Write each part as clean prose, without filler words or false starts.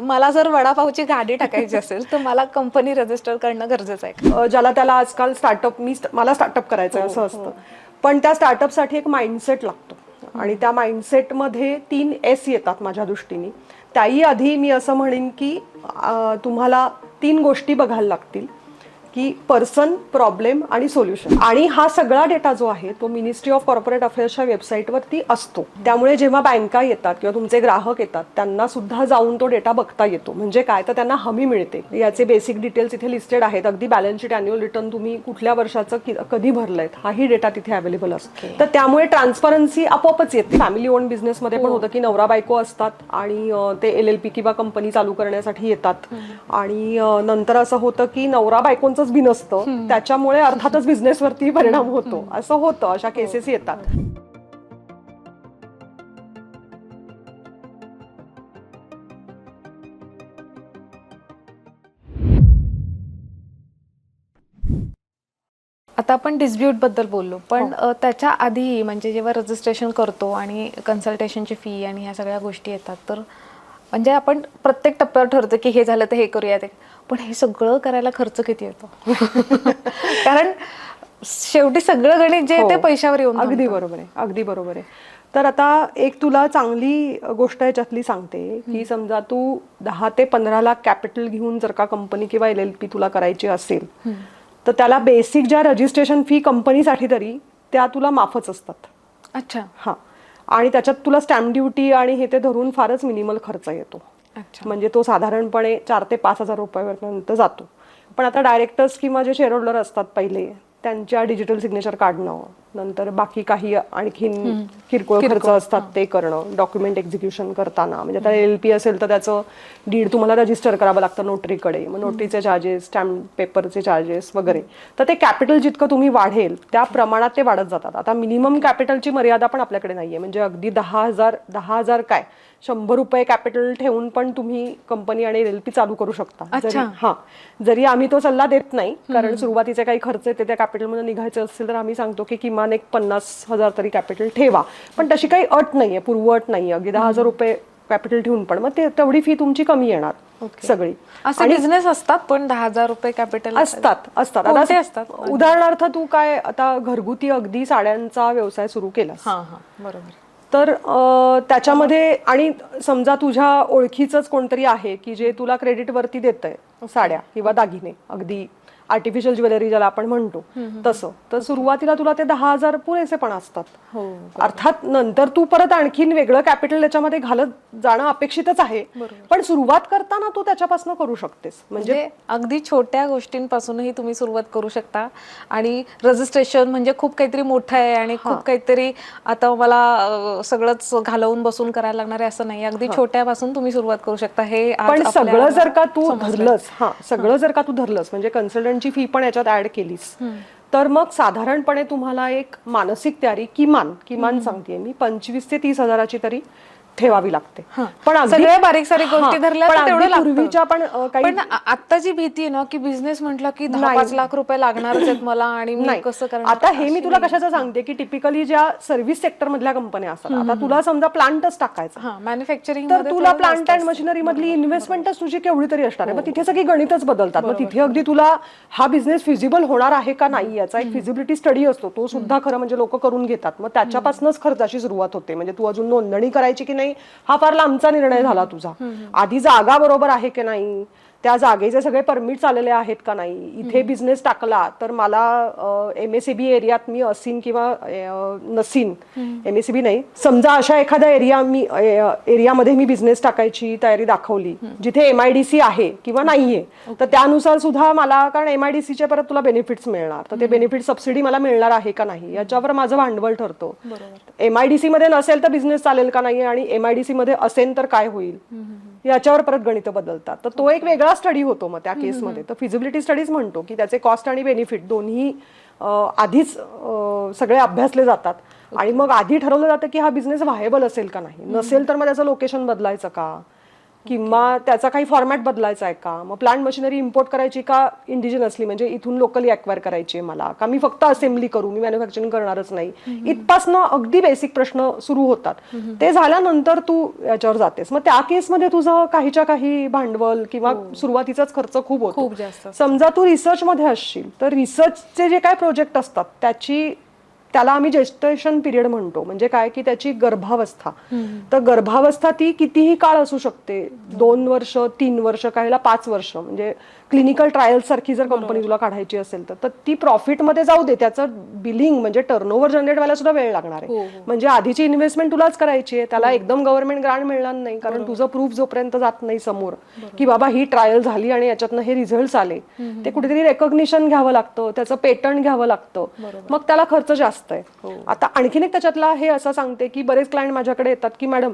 मला जर वडापावची गाडी टाकायची असेल तर मला कंपनी रजिस्टर करणं गरजेचं आहे. ज्याला त्याला आजकाल स्टार्टअप मला स्टार्टअप करायचं आहे असं असतं, पण त्या स्टार्टअपसाठी एक माइंडसेट लागतो आणि त्या माइंडसेटमध्ये 3 S येतात माझ्या दृष्टीने. त्याही आधी मी असं म्हणेन की तुम्हाला 3 गोष्टी बघायला लागतील की पर्सन, प्रॉब्लेम आणि सोल्युशन. आणि हा सगळा डेटा जो आहे तो मिनिस्ट्री ऑफ कॉर्पोरेट अफेअर्सच्या वेबसाईटवरती असतो. त्यामुळे जेव्हा बँका येतात किंवा तुमचे ग्राहक येतात त्यांना सुद्धा जाऊन तो डेटा बघता येतो. म्हणजे काय तर त्यांना हमी मिळते. याचे बेसिक डिटेल्स इथे लिस्टेड आहेत. अगदी बॅलन्स शीट, अॅन्युअल रिटर्न तुम्ही कुठल्या वर्षाचं कधी भरलंय हाही डेटा तिथे अवेलेबल असतो. तर त्यामुळे ट्रान्सपरन्सी आपोआपच येते. फॅमिली ओन बिझनेसमध्ये पण होतं की नवरा बायको असतात आणि ते LLP किंवा कंपनी चालू करण्यासाठी येतात आणि नंतर असं होतं की नवरा बायकोंचं बी नसतं, त्याच्यामुळे अर्थातच बिझनेसवरती परिणाम होतो. असं होतं, अशा केसेस येतात. आता आपण डिस्प्यूट बद्दल बोललो, पण त्याच्या आधी म्हणजे जेव्हा रजिस्ट्रेशन करतो आणि कन्सल्टेशनची फी आणि ह्या सगळ्या गोष्टी येतात, तर म्हणजे आपण प्रत्येक टप्प्यावर ठरतो की हे झालं तर हे करूया ते, पण हे सगळं करायला खर्च किती येतो? कारण शेवटी सगळं गणित जे ते पैशावर येऊन. अगदी बरोबर आहे, अगदी बरोबर आहे. तर आता एक तुला चांगली गोष्ट याच्यातली सांगते की समजा तू 10 ते 15 लाख कॅपिटल घेऊन जर का कंपनी किंवा LLP तुला करायची असेल तर त्याला बेसिक ज्या रजिस्ट्रेशन फी कंपनीसाठी तरी त्या तुला माफच असतात. अच्छा. हां. आणि त्याच्यात तुला स्टॅम्प ड्युटी आणि हे ते धरून फारच मिनिमल खर्च येतो. म्हणजे तो साधारणपणे 4 ते 5 हजार रुपयापर्यंत जातो. पण आता डायरेक्टर्स किंवा जे शेअर होल्डर असतात पहिले त्यांच्या डिजिटल सिग्नेचर काढणं, नंतर बाकी काही आणखीन किरकोळ खर्च असतात ते करणं, डॉक्युमेंट एक्झिक्युशन करताना. म्हणजे आता LLP असेल तर त्याचं डीड तुम्हाला रजिस्टर करावं लागतं नोटरीकडे, मग नोटरीचे चार्जेस, स्टॅम्प पेपरचे चार्जेस वगैरे. तर ते कॅपिटल जितकं तुम्ही वाढेल त्या प्रमाणात ते वाढत जातात. आता मिनिमम कॅपिटलची मर्यादा पण आपल्याकडे नाहीये. म्हणजे अगदी 10,000 काय 100 रुपये कॅपिटल ठेवून पण तुम्ही कंपनी आणि LLP चालू करू शकता. जरी आम्ही तो सल्ला देत नाही, कारण सुरुवातीचे काही खर्च येते त्या कॅपिटलमध्ये निघायचे असतील तर आम्ही सांगतो की किमान एक 50,000 तरी कॅपिटल ठेवा. पण तशी काही अट नाहीये, पूर्व अट नाहीये. अगदी 10,000 रुपये कॅपिटल ठेवून पण मग तेवढी फी तुमची कमी येणार सगळी. असे बिझनेस असतात पण 10,000 रुपये कॅपिटल असतात. उदाहरणार्थ तू काय आता घरगुती अगदी साड्यांचा व्यवसाय सुरू केलास, बरोबर, तर त्याच्यामध्ये आणि समजा तुझ्या ओळखीचंच कोणतरी आहे की जे तुला क्रेडिटवरती देतंय साड्या किंवा दागिने, अगदी आर्टिफिशियल ज्वेलरी ज्याला आपण म्हणतो तसं, तर सुरुवातीला तुला ते 10,000 पुरेसे पण असतात. अर्थात नंतर तू परत आणखीन वेगळं कॅपिटल त्याच्यामध्ये घालत जाणं अपेक्षितच आहे, पण सुरुवात करताना तू त्याच्यापासून करू शकतेस. म्हणजे अगदी छोट्या गोष्टींपासूनही तुम्ही सुरुवात करू शकता. आणि रजिस्ट्रेशन म्हणजे खूप काहीतरी मोठं आहे आणि खूप काहीतरी आता मला सगळंच घालवून बसून करायला लागणार आहे असं नाही. अगदी छोट्यापासून तुम्ही सुरुवात करू शकता. हे पण सगळं जर का तू धरलंस, सगळं जर का तू धरलंस म्हणजे कन्सल्टंटची फी पण याच्यात ऍड केलीस तर मग साधारणपणे तुम्हाला एक मानसिक तयारी किमान सांगतेय मी 25 ते 30 हजाराची तरी ठेवावी लागते. पण सगळ्या बारीक सारीक गोष्टी धरल्या पूर्वीच्या पण पण आत्ताची भीती आहे ना की बिझनेस म्हटलं की 10-5 लाख रुपये लागणारच आहेत मला आणि मी कसं करणार. आता हे मी तुला कशाचं सांगते की टिपिकली ज्या सर्व्हिस सेक्टर मधल्या कंपन्या असतात, आता तुला समजा प्लांटच टाकायचा, मॅन्युफॅक्चरिंग तर तुला प्लांट अँड मशिनरी मधली इन्व्हेस्टमेंटच तुझी केवढी तरी असणार आहे. मग तिथे सगळी गणितच बदलतात. मग तिथे अगदी तुला हा बिझनेस फिजिबल होणार आहे का नाही याचा एक फिजिबिलिटी स्टडी असतो, तो सुद्धा खरं म्हणजे लोक करून घेतात. मग त्याच्यापासूनच खर्चाची सुरुवात होते. म्हणजे तू अजून नोंदणी करायची की नाही हा फार लांबचा निर्णय झाला तुझा. आधी जागा बरोबर आहे की नाही, त्या जागेचे सगळे परमिट्स आलेले आहेत का नाही, इथे बिझनेस टाकला तर मला MSEB एरियात मी असीन किंवा नसीन, MSEB नाही, समजा अशा एखाद्या एरियामध्ये मी बिझनेस टाकायची तयारी दाखवली जिथे MIDC आहे किंवा नाहीये, तर त्यानुसार सुद्धा मला, कारण MIDCचे परत तुला बेनिफिट्स मिळणार, तर ते बेनिफिट सबसिडी मला मिळणार आहे का नाही याच्यावर माझं भांडवल ठरतो. MIDC मध्ये नसेल तर बिझनेस चालेल का नाही आणि MIDC मध्ये असेल तर काय होईल याच्यावर परत गणित बदलतात. तर तो एक वेगळा स्टडी होतो मग त्या केसमध्ये. तर फिजिबिलिटी स्टडीज म्हणतो की त्याचे कॉस्ट आणि बेनिफिट दोन्ही आधीच सगळे अभ्यासले जातात आणि मग आधी ठरवलं जातं की हा बिझनेस व्हायबल असेल का नाही, नसेल तर मग त्याचं लोकेशन बदलायचं का, किंवा त्याचा काही फॉर्मॅट बदलायचा आहे का, मग प्लांट मशिनरी इम्पोर्ट करायची का इंडिजिनसली म्हणजे इथून लोकली अक्वायर करायची आहे मला, का मी फक्त असेंब्ली करू, मी मॅन्युफॅक्चरिंग करणारच नाही. इथपासनं अगदी बेसिक प्रश्न सुरू होतात. ते झाल्यानंतर तू याच्यावर जातेस. मग त्या केसमध्ये तुझं काहीच्या काही भांडवल किंवा सुरुवातीचाच खर्च खूप होतो. खूप जास्त. समजा तू रिसर्च मध्ये असशील तर रिसर्चचे जे काय प्रोजेक्ट असतात त्याला आम्ही जेस्टेशन पिरियड म्हणतो. म्हणजे काय की त्याची गर्भावस्था. तर गर्भावस्था ती कितीही काळ असू शकते, 2 वर्ष, 3 वर्ष, काहीला 5 वर्ष. म्हणजे क्लिनिकल ट्रायल सारखी जर कंपनी तुला काढायची असेल तर ती प्रॉफिटमध्ये जाऊ दे, त्याचं बिलिंग म्हणजे टर्नओव्हर जनरेट व्हायला सुद्धा वेळ लागणार आहे. म्हणजे आधीची इन्व्हेस्टमेंट तुलाच करायची आहे, त्याला एकदम गव्हर्नमेंट ग्रांट मिळणार नाही, कारण तुझं प्रूफ जोपर्यंत जात नाही समोर की बाबा ही ट्रायल झाली आणि याच्यातनं हे रिझल्ट आले, ते कुठेतरी रेकॉग्निशन घ्यावं लागतं, त्याचं पेटंट घ्यावं लागतं, मग त्याला खर्च जास्त आहे. आता आणखीन एक त्याच्यातला हे असं सांगते की बरेच क्लायंट माझ्याकडे येतात की मॅडम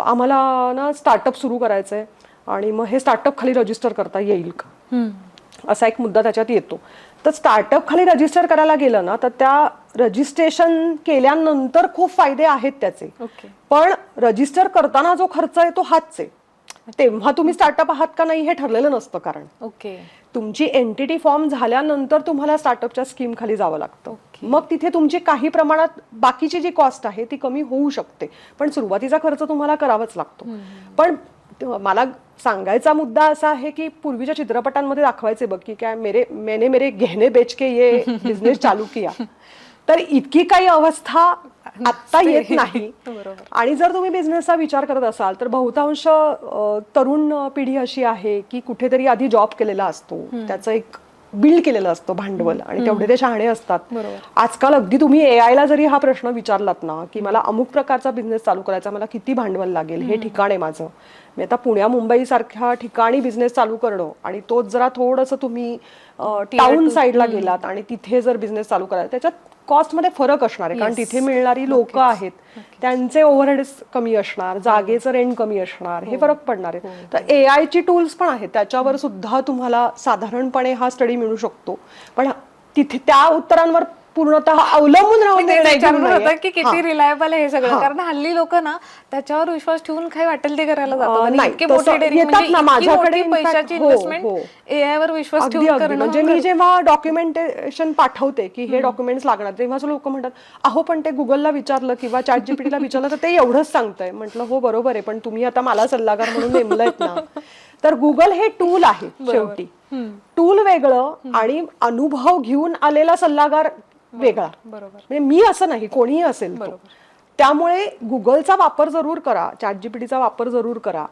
आम्हाला ना स्टार्टअप सुरू करायचं आहे आणि मग हे स्टार्टअप खाली रजिस्टर करता येईल का, असा एक मुद्दा त्याच्यात येतो. तर स्टार्टअप खाली रजिस्टर करायला गेलं ना तर त्या रजिस्ट्रेशन केल्यानंतर खूप फायदे आहेत त्याचे, पण रजिस्टर करताना जो खर्च आहे तो हाच आहे. तेव्हा तुम्ही स्टार्टअप आहात का नाही हे ठरलेलं नसतं, कारण तुमची एंटिटी फॉर्म झाल्यानंतर तुम्हाला स्टार्टअपच्या स्कीम खाली जावं लागतं. मग तिथे तुमची काही प्रमाणात बाकीची जी कॉस्ट आहे ती कमी होऊ शकते, पण सुरुवातीचा खर्च तुम्हाला करावाच लागतो. पण मला सांगायचा मुद्दा असा आहे की पूर्वीच्या चित्रपटांमध्ये दाखवायचे बघ की काय मैंने मेरे गहने बेच के ये बिझनेस चालू किया, तर इतकी काही अवस्था आत्ता येत नाही. आणि जर तुम्ही बिझनेसचा विचार करत असाल तर बहुतांश तरुण पिढी अशी आहे की कुठेतरी आधी जॉब केलेला असतो, त्याचं एक बिल्ड केलेलं असतं भांडवल, आणि तेवढे ते शहाणे असतात. आजकाल अगदी तुम्ही AI ला जरी हा प्रश्न विचारलात ना की मला अमुक प्रकारचा बिझनेस चालू करायचा, मला किती भांडवल लागेल, हे ठिकाण आहे माझं, मी आता पुण्या मुंबई सारख्या ठिकाणी बिझनेस चालू करणं आणि तोच जरा थोडंसं तुम्ही टाउन साईडला गेलात आणि तिथे जर बिझनेस चालू करायचा, त्याच्यात कॉस्टमध्ये फरक असणार आहे, कारण तिथे मिळणारी लोक आहेत, त्यांचे ओव्हरहेड्स कमी असणार, जागेचं रेंट कमी असणार, हे फरक पडणार आहे. तर AI ची टूल्स पण आहेत, त्याच्यावर सुद्धा तुम्हाला साधारणपणे हा स्टडी मिळू शकतो. पण तिथे त्या उत्तरांवर पूर्णतः अवलंबून राहून की किती रिलायबल आहे हे सगळं, कारण हल्ली लोक ना त्याच्यावर विश्वास ठेवून काही वाटेल ते करायला जातात. माझ्याकडे पैशाची इन्व्हेस्टमेंट AI वर विश्वास ठेवून करणं. म्हणजे मी जेव्हा डॉक्युमेंटेशन पाठवते की हे डॉक्युमेंट्स लागणार, तेव्हा लोक म्हणतात अहो पण ते गुगलला विचारलं किंवा ChatGPT ला विचारलं तर ते एवढंच सांगतंय. म्हटलं हो बरोबर आहे, पण तुम्ही आता मला सल्लागार म्हणून नेमलंयत ना. तर गुगल हे टूल आहे, शेवटी टूल वेगळं आणि अनुभव घेऊन आलेला सल्लागार वेगळा. म्हणजे मी असं नाही, कोणीही असेल. त्यामुळे गुगलचा वापर जरूर करा, ChatGPTचा वापर जरूर करा,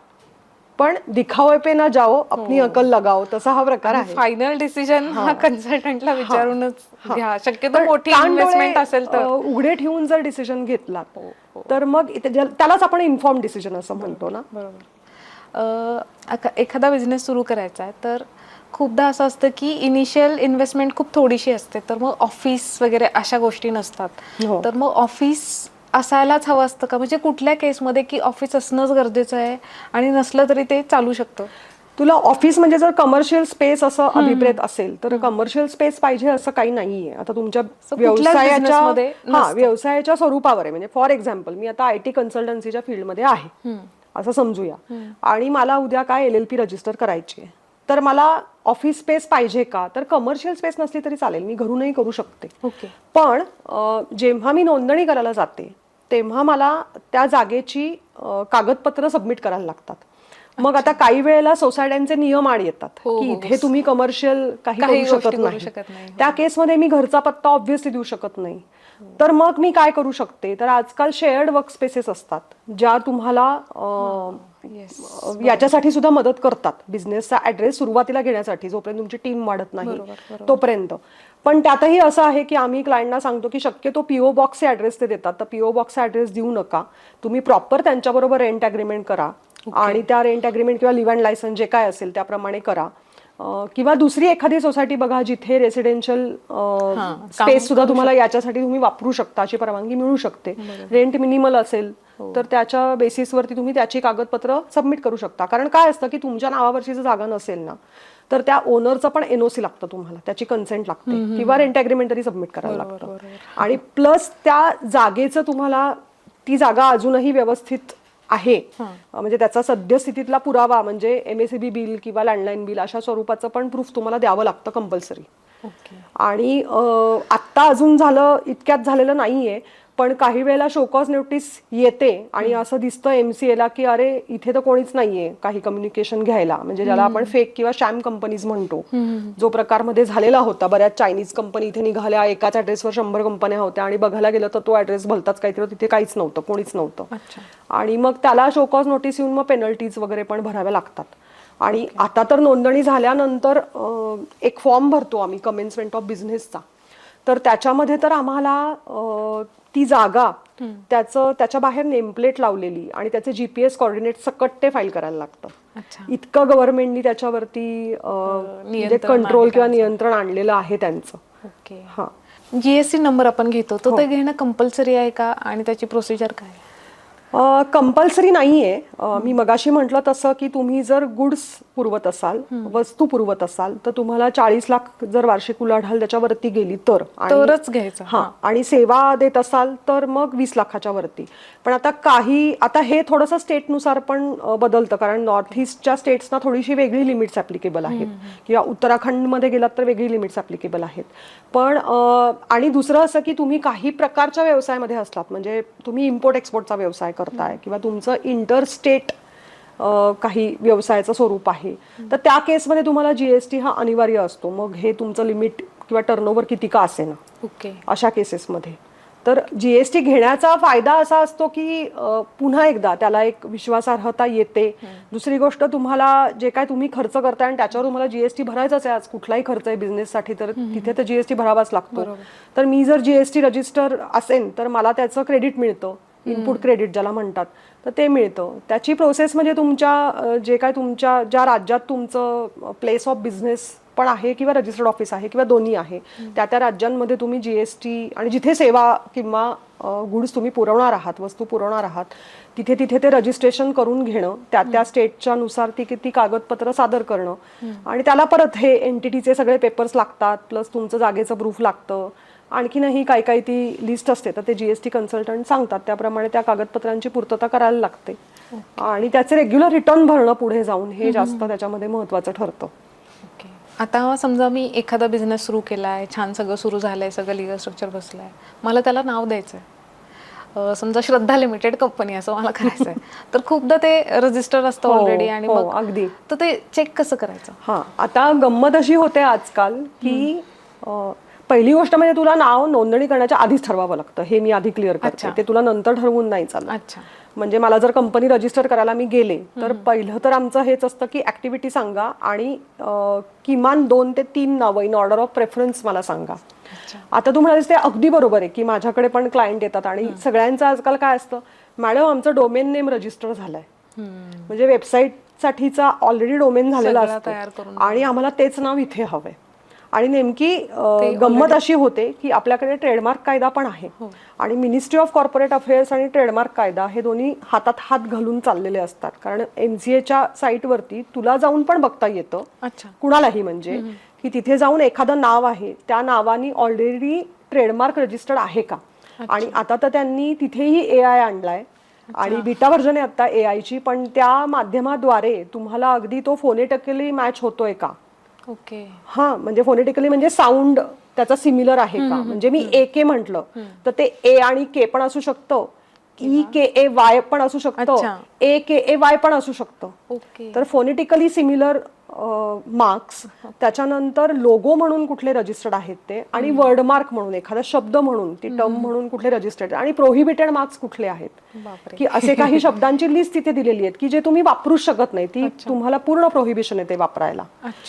पण दिखावे पे ना जाओ, अपनी अकल लगाओ, तसा हा प्रकार आहे. फायनल डिसिजन हा कन्सल्टंटला विचारूनच घ्या, शक्यतो मोठी इन्व्हेस्टमेंट असेल तर. उघडे ठेवून जर डिसिजन घेतला तर मग त्यालाच आपण इन्फॉर्म डिसिजन असं म्हणतो ना. एखादा बिझनेस सुरू करायचा आहे तर खूपदा असं असतं की इनिशियल इन्व्हेस्टमेंट खूप थोडीशी असते, तर मग ऑफिस वगैरे अशा गोष्टी नसतात. तर मग ऑफिस असायलाच हवं असतं का, म्हणजे कुठल्या केसमध्ये की ऑफिस असणंच गरजेचं आहे आणि नसलं तरी ते चालू शकतं? तुला ऑफिस म्हणजे जर कमर्शियल स्पेस असं अभिप्रेत असेल तर कमर्शियल स्पेस पाहिजे असं काही नाहीये. आता तुमच्या व्यवसायाच्या स्वरूपावर आहे. म्हणजे फॉर एक्झाम्पल मी आता IT कन्सल्टन्सीच्या फील्डमध्ये आहे असं समजूया, आणि मला उद्या काय LLP रजिस्टर करायची आहे, तर मला ऑफिस स्पेस पाहिजे का, तर कमर्शियल स्पेस नसली तरी चालेल, मी घरूनही करू शकते. पण जेव्हा मी नोंदणी करायला जाते तेव्हा मला त्या जागेची कागदपत्र सबमिट करायला लागतात. मग आता काही वेळेला सोसायट्यांचे नियम आड येतात की इथे तुम्ही कमर्शियल काही करू शकत नाही. त्या केसमध्ये मी घरचा पत्ता ऑब्व्हियसली देऊ शकत नाही. तर मग मी काय करू शकते, तर आजकाल शेअर्ड वर्क स्पेसेस असतात ज्या तुम्हाला याच्यासाठी सुद्धा मदत करतात, बिझनेसचा ऍड्रेस सुरुवातीला घेण्यासाठी, जोपर्यंत तुमची टीम वाढत नाही तोपर्यंत. पण त्यातही असं आहे की आम्ही क्लायंटना सांगतो की शक्यतो PO बॉक्सचे ऍड्रेस ते देतात, तर PO बॉक्सचा ऍड्रेस देऊ नका. तुम्ही प्रॉपर त्यांच्याबरोबर रेंट अग्रीमेंट करा आणि त्या रेंट अग्रीमेंट किंवा लिव्ह अँड लायसन्स जे काय असेल त्याप्रमाणे करा. किंवा दुसरी एखादी सोसायटी बघा जिथे रेसिडेन्शियल स्पेस सुद्धा तुम्हाला याच्यासाठी तुम्ही वापरू शकता, अशी परवानगी मिळू शकते. रेंट मिनिमल असेल तर त्याच्या बेसिसवरती तुम्ही त्याची कागदपत्र सबमिट करू शकता. कारण काय असतं की तुमच्या नावावरची जर जागा नसेल ना तर त्या ओनरचं पण NOC लागतं तुम्हाला, त्याची कन्सेंट लागते किंवा रेंट अग्रीमेंट तरी सबमिट करायला लागतं. आणि प्लस त्या जागेचं तुम्हाला ती जागा अजूनही व्यवस्थित आहे म्हणजे त्याचा सद्यस्थितीतला पुरावा म्हणजे MSEB बिल किंवा लँडलाईन बिल अशा स्वरूपाचं पण प्रूफ तुम्हाला द्यावं लागतं कंपल्सरी. आणि आत्ता अजून झालं इतक्यात झालेलं नाहीये, पण काही वेळेला शोकॉज नोटीस येते आणि असं दिसतं MCA की अरे इथे तर कोणीच नाहीये काही कम्युनिकेशन घ्यायला, म्हणजे ज्याला आपण फेक किंवा शॅम कंपनीज म्हणतो, जो प्रकारमध्ये झालेला होता. बऱ्याच चायनीज कंपनी इथे निघाल्या, एकाच ऍड्रेसवर 100 कंपन्या होत्या आणि बघायला गेलं तर तो ऍड्रेस भलताच काहीतरी, तिथे काहीच नव्हतं, कोणीच नव्हतं. आणि मग त्याला शोकॉज नोटीस येऊन मग पेनल्टीज वगैरे पण भराव्या लागतात. आणि आता तर नोंदणी झाल्यानंतर एक फॉर्म भरतो आम्ही कमेन्समेंट ऑफ बिझनेसचा, तर त्याच्यामध्ये तर आम्हाला ती जागा त्याच्या बाहेर नेमप्लेट लावलेली आणि त्याचे GPS कोऑर्डिनेट सकट ते फाईल करायला लागतं. इतकं गव्हर्नमेंटनी त्याच्यावरती कंट्रोल किंवा नियंत्रण आणलेलं आहे त्यांचं. ओके. हा, GST नंबर आपण घेतो तो ते घेणं कंपल्सरी आहे का आणि त्याची प्रोसिजर काय? कंपल्सरी नाहीये. मी मगाशी म्हटलं तसं की तुम्ही जर गुड्स पुरवत असाल, वस्तू पुरवत असाल, तर तुम्हाला 40 लाख जर वार्षिक उलाढाल त्याच्यावरती गेली तरच घ्यायचं. हा, आणि सेवा देत असाल तर मग 20 लाखाच्या वरती. पण आता हे थोडंसं स्टेटनुसार पण बदलतं, कारण नॉर्थ ईस्टच्या स्टेट्सना थोडीशी वेगळी लिमिट्स ऍप्लिकेबल आहेत, किंवा उत्तराखंडमध्ये गेलात तर वेगळी लिमिट्स ऍप्लिकेबल आहेत. पण आणि दुसरं असं की तुम्ही काही प्रकारच्या व्यवसायामध्ये असलात, म्हणजे तुम्ही इम्पोर्ट एक्सपोर्टचा व्यवसाय करताय किंवा तुमचं इंटरस्टेट काही व्यवसायाचं स्वरूप आहे, तर त्या केसमध्ये तुम्हाला GST हा अनिवार्य असतो. मग हे तुमचं लिमिट किंवा टर्नओव्हर किती का असेना. ओके. अशा केसेसमध्ये तर GST घेण्याचा फायदा असा असतो की पुन्हा एकदा त्याला एक विश्वासार्हता येते. दुसरी गोष्ट, तुम्हाला जे काय तुम्ही खर्च करताय आणि त्याच्यावर तुम्हाला GST भरायचाच आहे. आज कुठलाही खर्च आहे बिझनेससाठी तर तिथे तर GST भरावाच लागतो. तर मी जर GST रजिस्टर असेन तर मला त्याचं क्रेडिट मिळतं, इनपुट क्रेडिट ज्याला म्हणतात, तर ते मिळतं. त्याची प्रोसेस म्हणजे तुमच्या ज्या राज्यात तुमचं प्लेस ऑफ बिझनेस पण आहे किंवा रजिस्टर्ड ऑफिस आहे किंवा दोन्ही आहे, त्या राज्यांमध्ये तुम्ही GST आणि जिथे सेवा किंवा गुड्स तुम्ही पुरवणार आहात, वस्तू पुरवणार आहात, तिथे ते रजिस्ट्रेशन करून घेणं, त्या स्टेटच्या नुसार ती कागदपत्र सादर करणं, आणि त्याला परत हे एंटिटीचे सगळे पेपर्स लागतात, प्लस तुमचं जागेचं प्रूफ लागतं. आणखीनही काही ती लिस्ट असते, तर ते GST कन्सल्टंट सांगतात त्याप्रमाणे त्या कागदपत्रांची पूर्तता करायला लागते. आणि त्याचे रेग्युलर रिटर्न भरणं पुढे जाऊन हे जास्त त्याच्यामध्ये महत्त्वाचं ठरतं. ओके. आता समजा मी एखादा बिझनेस सुरू केलाय, छान सगळं सुरू झालंय, सगळं लिगल स्ट्रक्चर बसलंय, मला त्याला नाव द्यायचंय, समजा श्रद्धा लिमिटेड कंपनी असं मला करायचंय, तर खूपदा ते रजिस्टर असतं ऑलरेडी, आणि मग अगदी तर ते चेक कसं करायचं? हा, आता गंमत अशी होते आजकाल की पहिली गोष्ट म्हणजे तुला नाव नोंदणी करण्याच्या आधीच ठरवावं लागतं. हे मी आधी क्लिअर करते, ते तुला नंतर ठरवून नाही चालत. म्हणजे मला जर कंपनी रजिस्टर करायला मी गेले तर पहिलं तर आमचं हेच असतं की ऍक्टिव्हिटी सांगा आणि किमान 2 ते 3 नावं इन ऑर्डर ऑफ प्रेफरन्स मला सांगा. आता तू म्हणालीस ते अगदी बरोबर आहे की माझ्याकडे पण क्लायंट येतात आणि सगळ्यांचं आजकाल काय असतं, मॅडम आमचं डोमेन नेम रजिस्टर झालंय, म्हणजे वेबसाईट साठीचा ऑलरेडी डोमेन झालेला असतो आणि आम्हाला तेच नाव इथे हवंय. आणि नेमकी गंमत अशी होते की आपल्याकडे ट्रेडमार्क कायदा पण आहे आणि मिनिस्ट्री ऑफ कॉर्पोरेट अफेअर्स आणि ट्रेडमार्क कायदा हे दोन्ही हातात हात घालून चाललेले असतात. कारण MCAच्या साईटवरती तुला जाऊन पण बघता येतं, कुणालाही, म्हणजे की तिथे जाऊन एखादं नाव आहे, त्या नावानी ऑलरेडी ट्रेडमार्क रजिस्टर्ड आहे का. आणि आता तर त्यांनी तिथेही AI आणलाय आणि बीटा व्हर्जन आहे आता AIची, पण त्या माध्यमाद्वारे तुम्हाला अगदी तो फोनेटिकली मॅच होतोय का. ओके. हा, म्हणजे फोनेटिकली म्हणजे साऊंड त्याचा सिमिलर आहे का. म्हणजे मी AK म्हटलं तर ते A आणि K पण असू शकतं, EKAY पण असू शकतं, AKAY पण असू शकतं. तर फोनेटिकली सिमिलर मार्क्स, त्याच्यानंतर लोगो म्हणून कुठले रजिस्टर्ड आहेत ते, आणि वर्ड मार्क म्हणून एखादा शब्द म्हणून ती टर्म म्हणून कुठले रजिस्टर्ड, आणि प्रोहिबिटेड मार्क्स कुठले आहेत, की असे काही शब्दांची लिस्ट तिथे दिलेली आहेत की जे तुम्ही वापरू शकत नाही, ती तुम्हाला पूर्ण प्रोहिबिशन आहे ते वापरायला.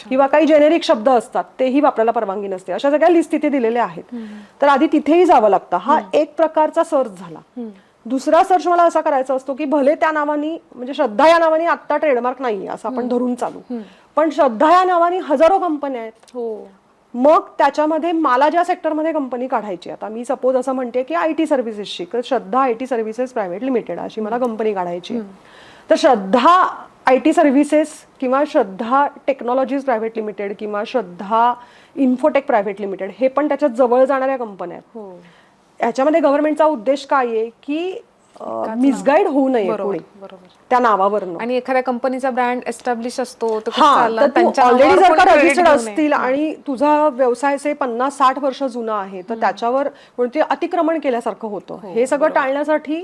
किंवा काही जेनेरिक शब्द असतात तेही वापरायला परवानगी नसते, अशा सगळ्या लिस्ट तिथे दिलेल्या आहेत. तर आधी तिथेही जावं लागतं. हा एक प्रकारचा सर्च झाला. दुसरा सर्च मला असा करायचा असतो की भले त्या नावानी, म्हणजे श्रद्धा या नावानी आता ट्रेडमार्क नाहीये असं आपण धरून चालू, पण श्रद्धा या नावानी हजारो कंपन्या आहेत. मग त्याच्यामध्ये मला ज्या सेक्टरमध्ये कंपनी काढायची, आता मी सपोज असं म्हणते की IT सर्व्हिसेसची, Shraddha IT services private limited अशी मला कंपनी काढायची, तर श्रद्धा IT सर्व्हिसेस किंवा श्रद्धा टेक्नॉलॉजीज प्रायव्हेट लिमिटेड किंवा श्रद्धा इन्फोटेक प्रायव्हेट लिमिटेड हे पण त्याच्यात जवळ जाणाऱ्या कंपन्या आहेत. याच्यामध्ये गव्हर्नमेंटचा उद्देश काय आहे की मिसगाईड होऊ नये कोणी बरोबर. त्या नावावरनं. आणि एखाद्या कंपनीचा ब्रँड एस्टॅब्लिश असतो तो खूप हा, चालला, तर तू त्यांच्या ऑलरेडी नावावर जर कोणी का credit रजिस्टर्ड घेऊ नये. असतील आणि तुझा व्यवसाय 50-60 वर्ष जुना आहे तर त्याच्यावर कोणते अतिक्रमण केल्यासारखं होतं. हे सगळं टाळण्यासाठी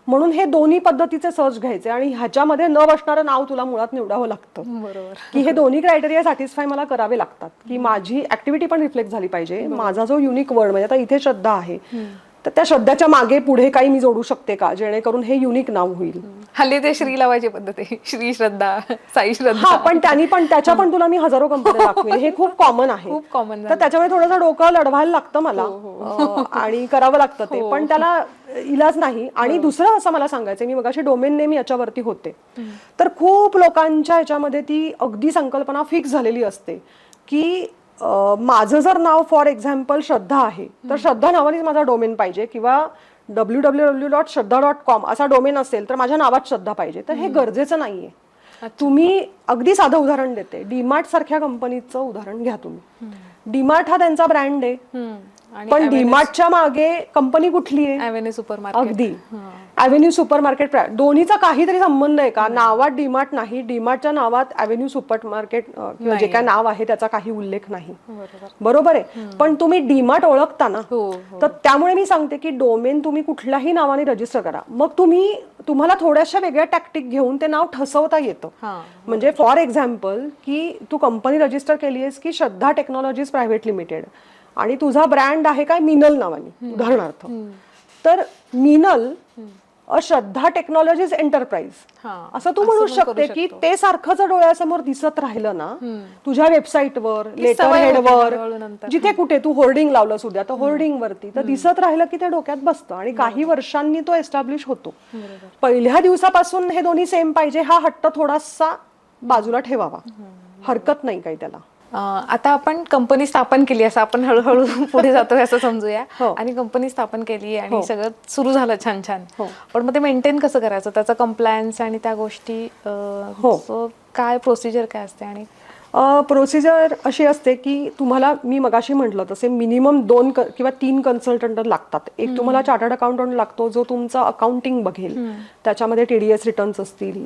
म्हणून हे दोन्ही पद्धतीचे सर्च घ्यायचे आणि ह्याच्यामध्ये न बसणारं नाव तुला मुळात निवडावं लागतं. बरोबर. की हे दोन्ही क्रायटेरिया सॅटिस्फाय मला करावे लागतात की माझी ऍक्टिव्हिटी पण रिफ्लेक्ट झाली पाहिजे, माझा जो युनिक वर्ड म्हणजे आता इथे श्रद्धा आहे तर त्या श्रद्धाच्या मागे पुढे काही मी जोडू शकते का जेणेकरून हे युनिक नाव होईल. हल्ली ते श्री लावायची पद्धत आहे, श्री श्रद्धा, साई श्रद्धा. हा, पण त्यांनी पण त्याच्या पण तुला मी हजारो कंपन्या दाखवेल, हे खूप कॉमन आहे. खूप कॉमन. तर त्याच्यामुळे थोडंसं डोकं लढवायला लागतं मला आणि करावं लागतं ते, पण त्याला इलाज नाही. आणि दुसरं असं मला सांगायचं, मी मगाशी डोमेन नेम याच्यावरती होते, तर खूप लोकांच्या ह्याच्यामध्ये ती अगदी संकल्पना फिक्स झालेली असते की माझं जर नाव फॉर एक्झाम्पल श्रद्धा आहे तर श्रद्धा नावानेच माझा डोमेन पाहिजे किंवा www.shraddha.com असा डोमेन असेल तर माझ्या नावात श्रद्धा पाहिजे. तर हे गरजेचं नाहीये. तुम्ही अगदी साधं उदाहरण देते, डीमार्ट सारख्या कंपनीचं उदाहरण घ्या तुम्ही. डीमार्ट हा त्यांचा ब्रँड आहे, पण डीमार्टच्या मागे कंपनी कुठली आहे? Avenue supermarket. अगदी ॲव्हेन्यू सुपरमार्केट. दोन्हीचा काहीतरी संबंध आहे का? नावात डीमार्ट नाही, डीमार्टच्या नावात ॲव्हेन्यू सुपरमार्केट किंवा जे काय नाव आहे त्याचा काही उल्लेख नाही. बरोबर आहे, पण तुम्ही डीमार्ट ओळखता ना, तर त्यामुळे मी सांगते की डोमेन तुम्ही कुठल्याही नावाने रजिस्टर करा. मग तुम्हाला थोड्याशा वेगळ्या टॅक्टिक घेऊन ते नाव ठसवता येतं. म्हणजे फॉर एक्झाम्पल की तू कंपनी रजिस्टर केली आहेस की श्रद्धा टेक्नॉलॉजीज प्रायव्हेट लिमिटेड आणि तुझा ब्रँड आहे काय मिनल नावाने उदाहरणार्थ, तर मिनल श्रद्धा टेक्नॉलॉजीज एंटरप्राइज असं तू म्हणू शकते की ते सारखं जर डोळ्यासमोर दिसत राहिलं ना तुझ्या वेबसाईटवर, लेटर हेडवर, जिथे कुठे तू होर्डिंग लावलं सुद्धा तर होर्डिंग वरती तर दिसत राहिलं की ते डोक्यात बसतं आणि काही वर्षांनी तो एस्टॅब्लिश होतो. पहिल्या दिवसापासून हे दोन्ही सेम पाहिजे हा हट्ट थोडासा बाजूला ठेवावा, हरकत नाही काही त्याला. आता आपण कंपनी स्थापन केली, असं आपण हळूहळू पुढे जातोय असं समजूया. आणि कंपनी स्थापन केली आणि सगळं सुरू झालं छान छान, पण मग ते मेंटेन कसं करायचं, त्याचा कंप्लायन्स आणि त्या गोष्टी काय प्रोसिजर काय असते? आणि प्रोसिजर अशी असते की तुम्हाला मी मगाशी म्हटलं तसे मिनिमम 2 किंवा 3 कन्सल्टंट लागतात. एक तुम्हाला चार्टर्ड अकाउंटंट लागतो जो तुमचं अकाउंटिंग बघेल, त्याच्यामध्ये TDS रिटर्न्स असतील,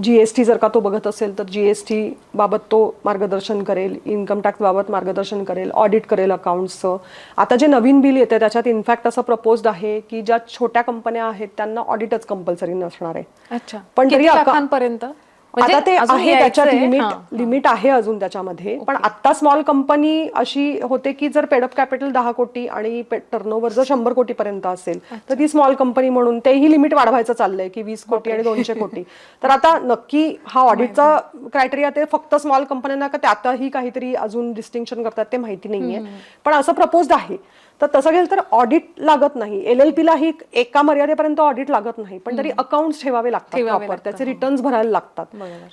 GST जर का तो बघत असेल तर GST बाबत तो मार्गदर्शन करेल, इन्कम टॅक्स बाबत मार्गदर्शन करेल, ऑडिट करेल अकाउंट्सचं. आता जे नवीन बिल येते त्याच्यात इनफॅक्ट असं प्रपोज्ड आहे की ज्या छोट्या कंपन्या आहेत त्यांना ऑडिटच कंपल्सरी नसणार आहे. अच्छा, पण तरी लाखांपर्यंत आता ते आहे, त्याच्यात लिमिट आहे अजून त्याच्यामध्ये. पण आता स्मॉल कंपनी अशी होते की जर पेड अप कॅपिटल 10 कोटी आणि टर्नओव्हर जर 100 कोटी पर्यंत असेल तर ती स्मॉल कंपनी म्हणून तेही लिमिट वाढवायचं चाललंय की 20 कोटी आणि 200 कोटी. तर आता नक्की हा ऑडिटचा क्रायटेरिया ते फक्त स्मॉल कंपन्यांना का त्यातही काहीतरी अजून डिस्टिंक्शन करतात ते माहिती नाहीये, पण असं प्रपोज्ड आहे. तर तसं गेलं तर ऑडिट लागत नाही. LLP लाही एका मर्यादेपर्यंत ऑडिट लागत नाही, पण तरी अकाउंट्स ठेवावे लागतात प्रॉपर, त्याचे रिटर्न्स भरायला लागतात.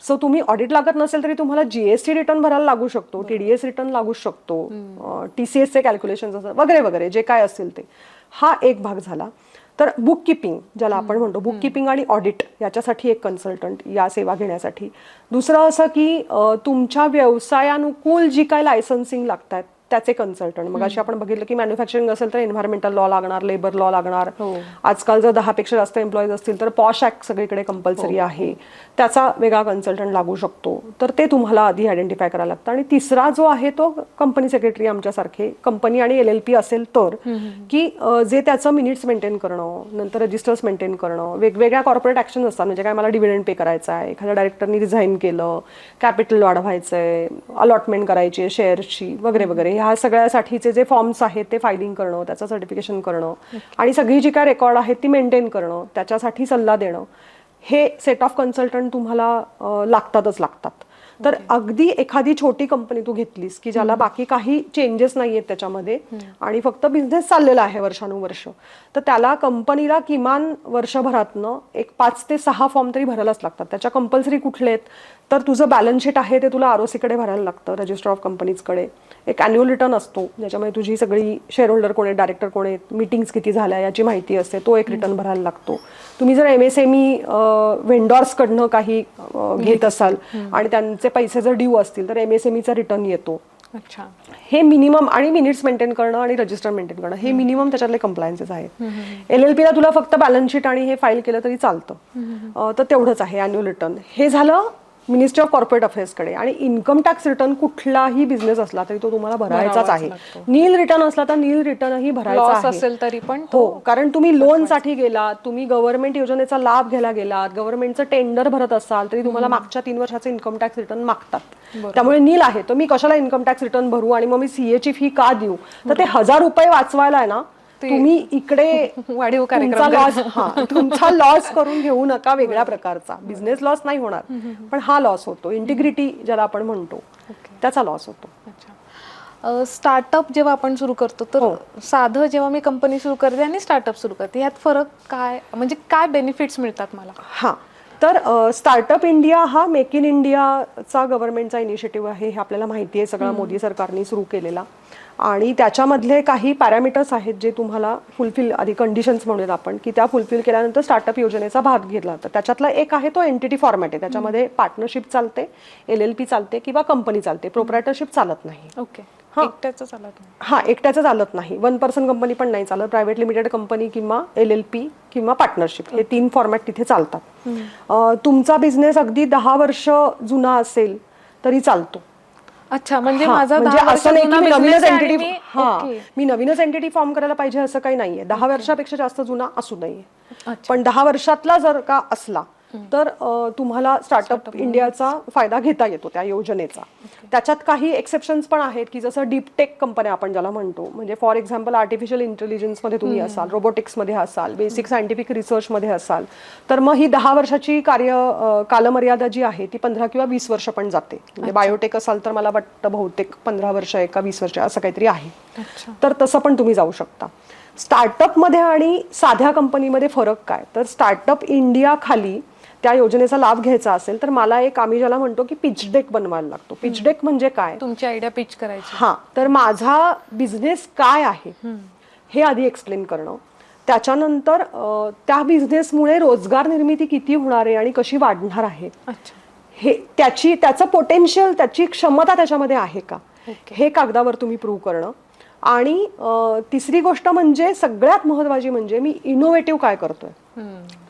सो तुम्ही ऑडिट लागत नसेल तरी तुम्हाला GST रिटर्न भरायला लागू शकतो, TDS रिटर्न लागू शकतो, TCS चे कॅल्क्युलेशन वगैरे वगैरे जे काय असेल ते. हा एक भाग झाला. तर बुक किपिंग ज्याला आपण म्हणतो, बुक किपिंग आणि ऑडिट याच्यासाठी एक कन्सल्टंट या सेवा घेण्यासाठी. दुसरं असं की तुमच्या व्यवसायानुकूल जी काय लायसन्सिंग लागतात त्याचे कन्सल्टंट. मग अशी आपण बघितलं की मॅन्युफॅक्चरिंग असेल तर एन्व्हायरमेंटल लॉ लागणार, लेबर लॉ लागणार. आजकाल जर 10 पेक्षा जास्त एम्प्लॉईज असतील तर पॉश ऍक्ट सगळीकडे कंपल्सरी आहे, त्याचा वेगळा कन्सल्टंट लागू शकतो. तर ते तुम्हाला आधी आयडेंटिफाय करायला लागतं. आणि तिसरा जो आहे तो कंपनी सेक्रेटरी आमच्यासारखे कंपनी आणि LLP असेल तर की जे त्याचं मिनिट्स मेंटेन करणं, नंतर रजिस्टर्स मेंटेन करणं, वेगवेगळ्या कॉर्पोरेट ऍक्शन असतात. म्हणजे काय मला डिव्हिडंड पे करायचा आहे, एखाद्या डायरेक्टरनी रिझाईन केलं, कॅपिटल वाढवायचंय, अलॉटमेंट करायची आहे शेअर्सची वगैरे वगैरे, ह्या सगळ्यासाठीचे जे फॉर्म्स आहेत ते फायलिंग करणं, त्याचं सर्टिफिकेशन करणं आणि सगळी जी काय रेकॉर्ड आहेत ती मेंटेन करणं, त्याच्यासाठी सल्ला देणं, हे सेट ऑफ कन्सल्टंट तुम्हाला लागतातच लागतात. तर अगदी एखादी छोटी कंपनी तू घेतलीस की ज्याला बाकी काही चेंजेस नाही आहेत त्याच्यामध्ये आणि फक्त बिझनेस चाललेला आहे वर्षानुवर्ष, तर त्याला कंपनीला किमान वर्षभरातनं एक 5 ते 6 फॉर्म तरी भरायलाच लागतात. त्याच्या कंपल्सरी कुठले आहेत तर तुझं बॅलन्स शीट आहे ते तुला ROC कडे भरायला लागतं, रजिस्टर ऑफ कंपनीजकडे. एक अॅन्युअल रिटर्न असतो ज्याच्यामध्ये तुझी सगळी शेअर होल्डर कोण आहेत, डायरेक्टर कोण आहेत, मीटिंग्स किती झाल्या याची माहिती असते, तो एक रिटर्न भरायला लागतो. तुम्ही जर MSME व्हेंडॉर्सकडनं काही घेत असाल आणि त्यांचे पैसे जर ड्यू असतील तर MSMEचा रिटर्न येतो. अच्छा. हे मिनिमम, आणि मिनिट्स मेंटेन करणं आणि रजिस्टर मेंटेन करणं हे मिनिमम त्याच्यातले कंप्लायन्सेस आहेत. LLP ला तुला फक्त बॅलन्स शीट आणि हे फाईल केलं तरी चालतं. तर तेवढंच आहे अॅन्युअल रिटर्न. हे झालं मिनिस्ट्री ऑफ कॉर्पोरेट अफेअर्सकडे. आणि इन्कम टॅक्स रिटर्न कुठलाही बिझनेस असला तरी तो तुम्हाला भरायचाच आहे. नील रिटर्न असला तर नील रिटर्नही भरायचा लॉस आहे. असेल तरी पण हो, कारण तुम्ही लोन साठी गेलात, तुम्ही गव्हर्नमेंट योजनेचा लाभ घ्यायला गेलात, गव्हर्नमेंटचं टेंडर भरत असाल तरी तुम्हाला मागच्या 3 वर्षाचे इन्कम टॅक्स रिटर्न मागतात. त्यामुळे नील आहे. तर मी कशाला इन्कम टॅक्स रिटर्न भरू आणि मग मी CA ची फी का देऊ? तर ते 1000 रुपये वाचवायला आहे ना, तुम्ही इकडे वाढीव तुमचा लॉस करून घेऊ नका वेगळ्या प्रकारचा. बिझनेस लॉस नाही होणार, पण हा लॉस होतो. इंटिग्रिटी ज्याला आपण म्हणतो त्याचा लॉस होतो. स्टार्टअप जेव्हा आपण सुरू करतो तर साधं जेव्हा मी कंपनी सुरू करते आणि स्टार्टअप सुरू करते यात फरक काय, म्हणजे काय बेनिफिट्स मिळतात मला? हा, तर स्टार्टअप इंडिया हा मेक इन इंडियाचा गव्हर्नमेंटचा इनिशिएटिव्ह आहे. हे आपल्याला माहिती आहे, सगळा मोदी सरकारने सुरू केलेला. आणि त्याच्यामधले काही पॅरामीटर्स आहेत जे तुम्हाला फुलफिल, आधी कंडिशन्स म्हणूयात आपण, की त्या फुलफिल केल्यानंतर स्टार्टअप योजनेचा भाग घेतला जातो. त्याच्यातला एक आहे तो एंटिटी फॉर्मॅट आहे. त्याच्यामध्ये पार्टनरशिप चालते, LLP चालते किंवा कंपनी चालते. प्रोप्रायटरशिप चालत नाही. ओके. एकट्याचं चालत नाही. हा, एकट्याचं चालत नाही. 1 पर्सन कंपनी पण नाही चालत. प्रायव्हेट लिमिटेड कंपनी किंवा LLP किंवा पार्टनरशिप हे 3 फॉर्मॅट तिथे चालतात. तुमचा बिझनेस अगदी 10 वर्ष जुना असेल तरी चालतो. अच्छा, म्हणजे माझा असं नाही की मी नवीनच एंटिटी फॉर्म करायला पाहिजे असं काही नाहीये. 10 वर्षापेक्षा जास्त जुना असू नये, पण 10 वर्षातला जर का असला तर तुम्हाला स्टार्टअप इंडियाचा फायदा घेता येतो त्या योजनेचा. त्याच्यात काही एक्सेप्शन्स पण आहेत, की जसं डीप टेक कंपन्या आपण ज्याला म्हणतो, म्हणजे फॉर एक्झाम्पल आर्टिफिशियल इंटेलिजन्स मध्ये तुम्ही असाल, रोबोटिक्स मध्ये असाल, बेसिक सायंटिफिक रिसर्च मध्ये असाल, तर मग ही 10 वर्षाची कालमर्यादा जी आहे ती 15 किंवा 20 वर्ष पण जाते. म्हणजे बायोटेक असाल तर मला वाटतं बहुतेक 15 वर्ष आहे का 20 वर्ष असं काहीतरी आहे. तर तसं पण तुम्ही जाऊ शकता. स्टार्टअपमध्ये आणि साध्या कंपनीमध्ये फरक काय, तर स्टार्टअप इंडिया खाली त्या योजनेचा लाभ घ्यायचा असेल तर मला एक, आम्ही ज्याला म्हणतो की पिच डेक बनवायला लागतो. पिच डेक म्हणजे काय, तुमची आयडिया पिच करायची. हा, तर माझा बिझनेस काय आहे हे आधी एक्सप्लेन करणं. त्याच्यानंतर त्या बिझनेसमुळे रोजगार निर्मिती किती होणार आहे आणि कशी वाढणार आहे, हे त्याचं पोटेन्शियल, त्याची क्षमता त्याच्यामध्ये आहे का, हे कागदावर तुम्ही प्रूव्ह करणं. आणि तिसरी गोष्ट म्हणजे सगळ्यात महत्वाची म्हणजे मी इनोव्हेटिव्ह काय करतोय.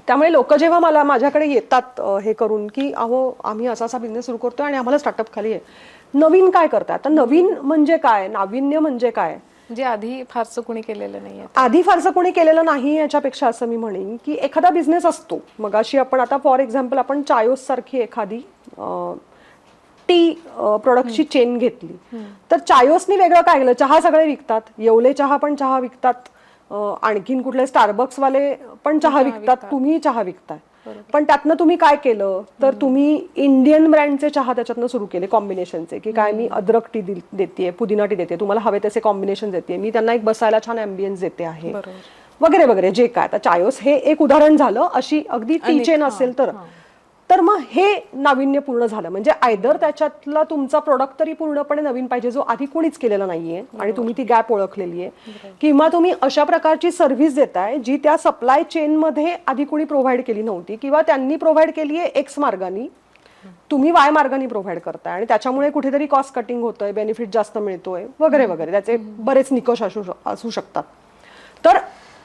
त्यामुळे लोक जेव्हा माझ्याकडे येतात हे करून की अहो आम्ही असा बिझनेस सुरू करतोय आणि आम्हाला स्टार्टअप खाली आहे, नवीन काय करताय. आता नवीन म्हणजे काय, नाविन्य म्हणजे काय, जे आधी फारसं कोणी केलेलं नाही. आधी फारसं कोणी केलेलं नाही याच्यापेक्षा असं मी म्हणेन की एखादा बिझनेस असतो. मगाशी आपण आता फॉर एक्झाम्पल आपण चायोस सारखी एखादी टी प्रोडक्टची चेन घेतली, तर चायोसनी वेगळं काय केलं, चहा सगळे विकतात, येवले चहा पण चहा विकतात, आणखीन कुठले स्टारबक्स वाले पण चहा विकतात, तुम्ही चहा विकताय. पण त्यातनं तुम्ही काय केलं तर तुम्ही इंडियन ब्रँडचे चहा त्याच्यातनं सुरू केले, कॉम्बिनेशनचे, की काय मी अद्रक टी देते, पुदिना टी देते, तुम्हाला हवे तसे कॉम्बिनेशन देते, मी त्यांना एक बसायला छान ॲम्बियन्स देते आहे, वगैरे वगैरे जे काय. आता चायोस हे एक उदाहरण झालं. अशी अगदी टी चेन असेल तर मग हे नाविन्यपूर्ण झालं. म्हणजे आयदर त्याच्यातला तुमचा प्रोडक्ट तरी पूर्णपणे नवीन पाहिजे जो आधी कोणीच केलेला नाहीये आणि तुम्ही ती गॅप ओळखलेली आहे, किंवा तुम्ही अशा प्रकारची सर्व्हिस देताय जी त्या सप्लाय चेन मध्ये आधी कोणी प्रोव्हाइड केली नव्हती, किंवा त्यांनी प्रोव्हाइड केली आहे एक्स मार्गानी, तुम्ही वाय मार्गाने प्रोव्हाइड करताय आणि त्याच्यामुळे कुठेतरी कॉस्ट कटिंग होतोय, बेनिफिट जास्त मिळतोय, वगैरे वगैरे. त्याचे बरेच निकष असू शकतात. तर